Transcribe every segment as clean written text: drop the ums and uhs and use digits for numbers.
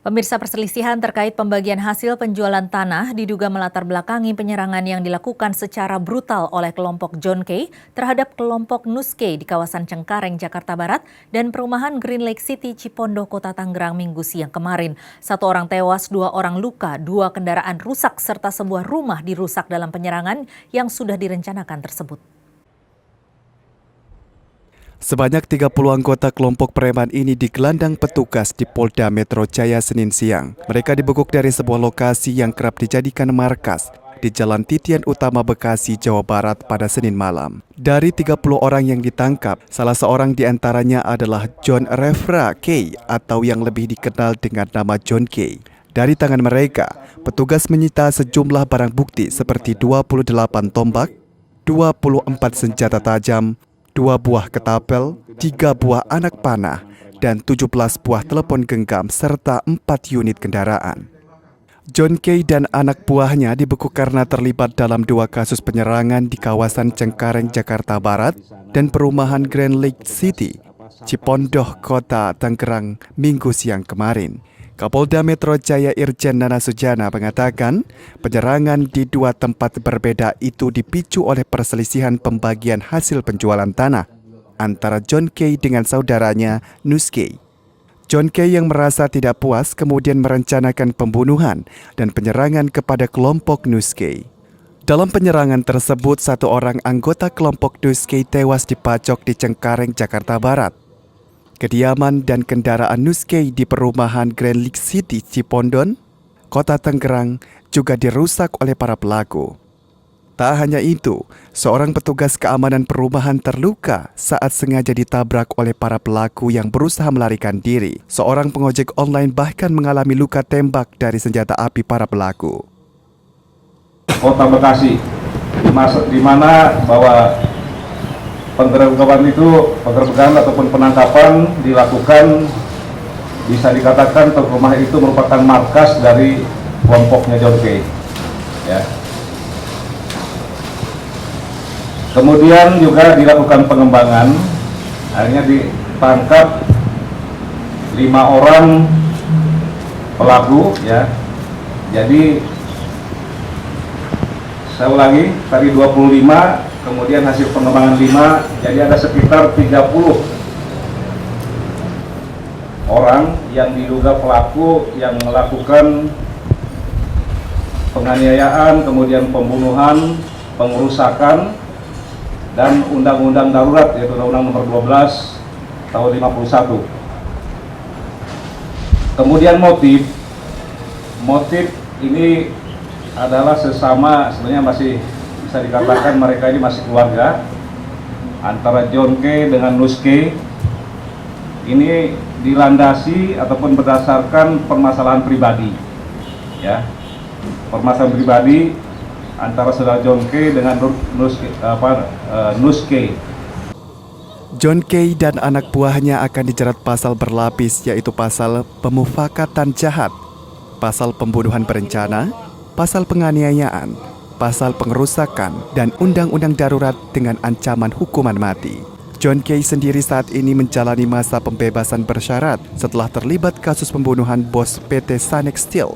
Pemirsa, perselisihan terkait pembagian hasil penjualan tanah diduga melatar belakangi penyerangan yang dilakukan secara brutal oleh kelompok John Kay terhadap kelompok Nus Kay di kawasan Cengkareng, Jakarta Barat dan perumahan Green Lake City, Cipondoh, Kota Tangerang Minggu siang kemarin. 1 orang tewas, 2 orang luka, 2 kendaraan rusak serta sebuah rumah dirusak dalam penyerangan yang sudah direncanakan tersebut. Sebanyak 30 anggota kelompok preman ini digelandang petugas di Polda Metro Jaya Senin siang. Mereka dibekuk dari sebuah lokasi yang kerap dijadikan markas di Jalan Titian Utama Bekasi, Jawa Barat pada Senin malam. Dari 30 orang yang ditangkap, salah seorang di antaranya adalah John Refra Kay atau yang lebih dikenal dengan nama John Kay. Dari tangan mereka, petugas menyita sejumlah barang bukti seperti 28 tombak, 24 senjata tajam, 2 buah ketapel, 3 buah anak panah, dan 17 buah telepon genggam serta 4 unit kendaraan. John Kay dan anak buahnya dibekuk karena terlibat dalam 2 kasus penyerangan di kawasan Cengkareng, Jakarta Barat dan perumahan Green Lake City, Cipondoh, Kota Tangerang, Minggu siang kemarin. Kapolda Metro Jaya Irjen Nana Sujana mengatakan penyerangan di 2 tempat berbeda itu dipicu oleh perselisihan pembagian hasil penjualan tanah antara John Kay dengan saudaranya Nus Kay. John Kay yang merasa tidak puas kemudian merencanakan pembunuhan dan penyerangan kepada kelompok Nus Kay. Dalam penyerangan tersebut, 1 orang anggota kelompok Nus Kay tewas dipacok di Cengkareng, Jakarta Barat. Kediaman dan kendaraan Nus Kay di perumahan Green Lake City, Cipondoh, Kota Tangerang juga dirusak oleh para pelaku. Tak hanya itu, seorang petugas keamanan perumahan terluka saat sengaja ditabrak oleh para pelaku yang berusaha melarikan diri. Seorang pengojek online bahkan mengalami luka tembak dari senjata api para pelaku. Kota Bekasi, di mana bahwa penggerbekan ataupun penangkapan dilakukan, bisa dikatakan rumah itu merupakan markas dari kelompoknya John Kay. Ya. Kemudian juga dilakukan pengembangan, akhirnya ditangkap 5 orang pelaku. Ya. Jadi saya ulangi, tadi 25. Kemudian hasil pengembangan 5, jadi ada sekitar 30 orang yang diduga pelaku yang melakukan penganiayaan, kemudian pembunuhan, pengerusakan, dan undang-undang darurat, yaitu Undang-Undang Nomor 12 Tahun 51. Kemudian motif ini adalah sesama, sebenarnya masih bisa dikatakan mereka ini masih keluarga antara John Kay dengan Nus Kay. Ini dilandasi ataupun berdasarkan permasalahan pribadi, ya, permasalahan pribadi antara saudara John Kay dengan Nus Kay. John Kay dan anak buahnya akan dijerat pasal berlapis, yaitu pasal pemufakatan jahat, pasal pembunuhan berencana, pasal penganiayaan, pasal pengerusakan, dan undang-undang darurat dengan ancaman hukuman mati. John Kay sendiri saat ini menjalani masa pembebasan bersyarat setelah terlibat kasus pembunuhan bos PT Sanex Steel,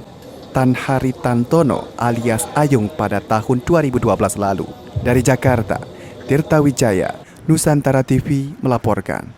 Tan Haritantono alias Ayung pada tahun 2012 lalu. Dari Jakarta, Tirta Wijaya, Nusantara TV melaporkan.